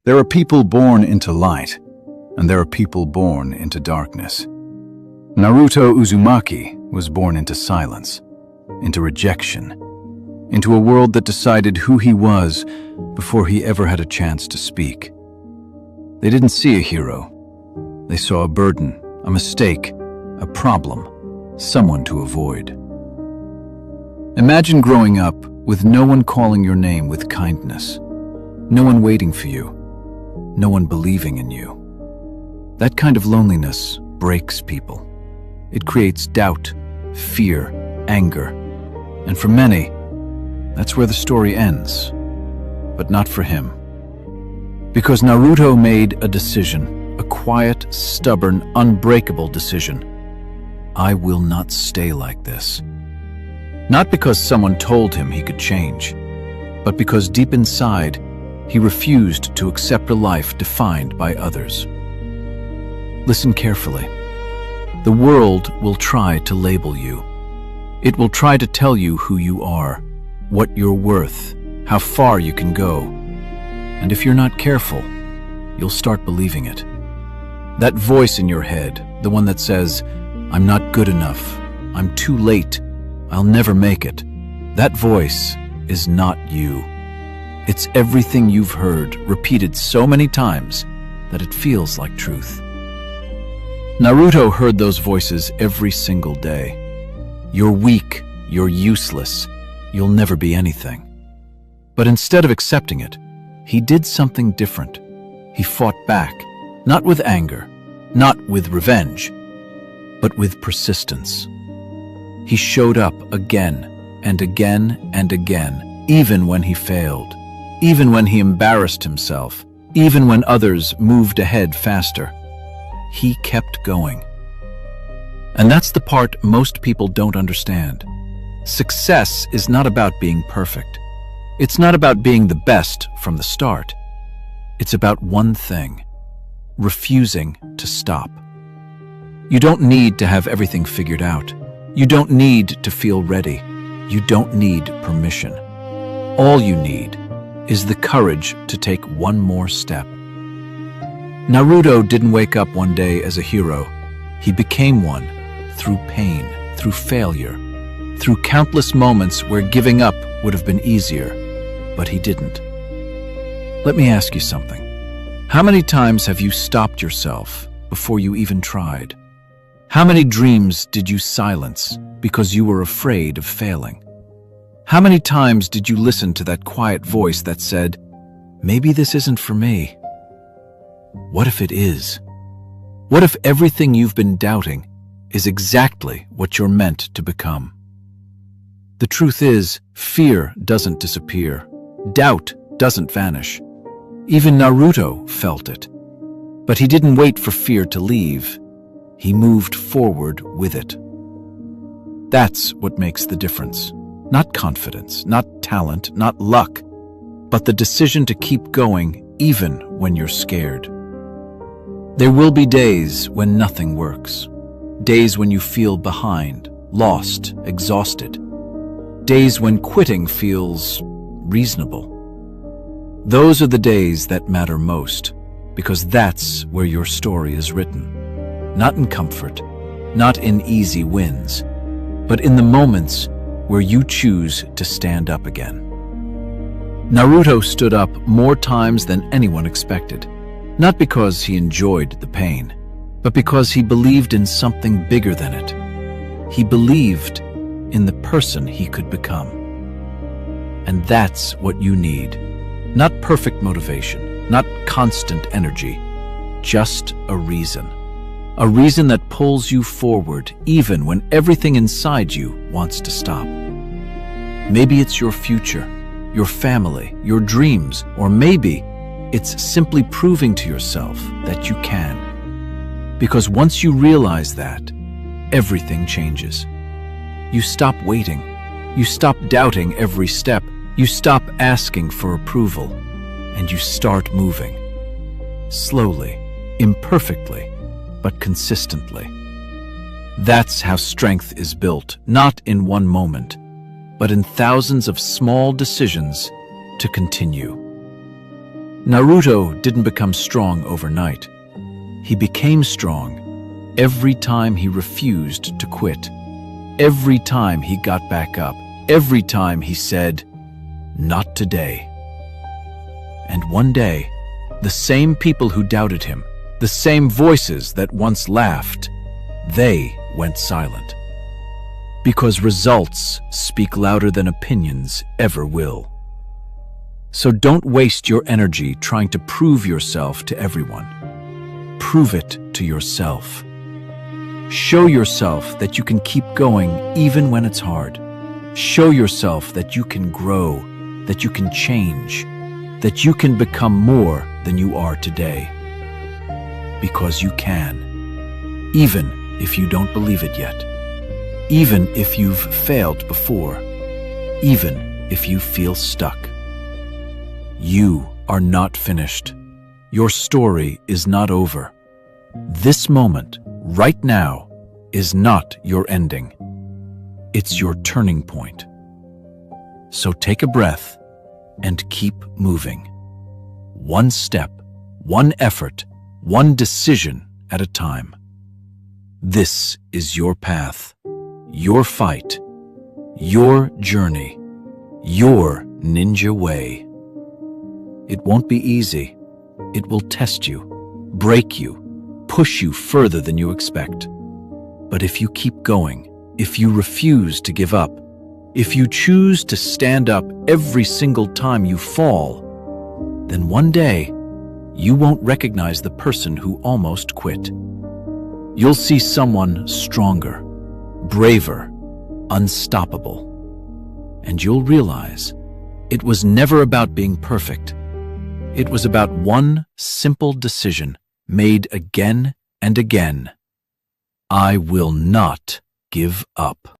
There are people born into light, and there are people born into darkness. Naruto Uzumaki was born into silence, into rejection, into a world that decided who he was before he ever had a chance to speak. They didn't see a hero. They saw a burden, a mistake, a problem, someone to avoid. Imagine growing up with no one calling your name with kindness, no one waiting for you, no one believing in you. That kind of loneliness breaks people. It creates doubt, fear, anger, and for many, that's where the story ends. But not for him. Because Naruto made a decision, a quiet, stubborn, unbreakable decision. I will not stay like this. Not because someone told him he could change, but because deep inside, he refused to accept a life defined by others. Listen carefully. The world will try to label you. It will try to tell you who you are, what you're worth, how far you can go. And if you're not careful, you'll start believing it. That voice in your head, the one that says, I'm not good enough, I'm too late, I'll never make it, that voice is not you. It's everything you've heard, repeated so many times that it feels like truth. Naruto heard those voices every single day. You're weak, you're useless, you'll never be anything. But instead of accepting it, he did something different. He fought back, not with anger, not with revenge, but with persistence. He showed up again and again and again, even when he failed, even when he embarrassed himself, even when others moved ahead faster. He kept going. And that's the part most people don't understand. Success is not about being perfect. It's not about being the best from the start. It's about one thing: refusing to stop. You don't need to have everything figured out. You don't need to feel ready. You don't need permission. All you need is the courage to take one more step. Naruto didn't wake up one day as a hero. He became one through pain, through failure, through countless moments where giving up would have been easier, but he didn't. Let me ask you something. How many times have you stopped yourself before you even tried? How many dreams did you silence because you were afraid of failing? How many times did you listen to that quiet voice that said, maybe this isn't for me? What if it is? What if everything you've been doubting is exactly what you're meant to become? The truth is, fear doesn't disappear. Doubt doesn't vanish. Even Naruto felt it. But he didn't wait for fear to leave. He moved forward with it. That's what makes the difference. Not confidence, not talent, not luck, but the decision to keep going even when you're scared. There will be days when nothing works. Days when you feel behind, lost, exhausted. Days when quitting feels reasonable. Those are the days that matter most, because that's where your story is written. Not in comfort, not in easy wins, but in the moments where you choose to stand up again. Naruto stood up more times than anyone expected, not because he enjoyed the pain, but because he believed in something bigger than it. He believed in the person he could become. And that's what you need. Not perfect motivation, not constant energy, just a reason. A reason that pulls you forward even when everything inside you wants to stop. Maybe it's your future, your family, your dreams, or maybe it's simply proving to yourself that you can. Because once you realize that, everything changes. You stop waiting. You stop doubting every step. You stop asking for approval. And you start moving. Slowly, imperfectly, but consistently. That's how strength is built, not in one moment, but in thousands of small decisions to continue. Naruto didn't become strong overnight. He became strong every time he refused to quit. Every time he got back up. Every time he said, "Not today." And one day, the same people who doubted him, the same voices that once laughed, they went silent. Because results speak louder than opinions ever will. So don't waste your energy trying to prove yourself to everyone. Prove it to yourself. Show yourself that you can keep going even when it's hard. Show yourself that you can grow, that you can change, that you can become more than you are today. Because you can, even if you don't believe it yet, even if you've failed before, even if you feel stuck. You are not finished. Your story is not over. This moment, right now, is not your ending. It's your turning point. So take a breath and keep moving. One step, one effort, one decision at a time. This is your path, your fight, your journey, your ninja way. It won't be easy. It will test you, break you, push you further than you expect. But if you keep going, if you refuse to give up, if you choose to stand up every single time you fall, then one day you won't recognize the person who almost quit. You'll see someone stronger, braver, unstoppable. And you'll realize it was never about being perfect. It was about one simple decision made again and again. I will not give up.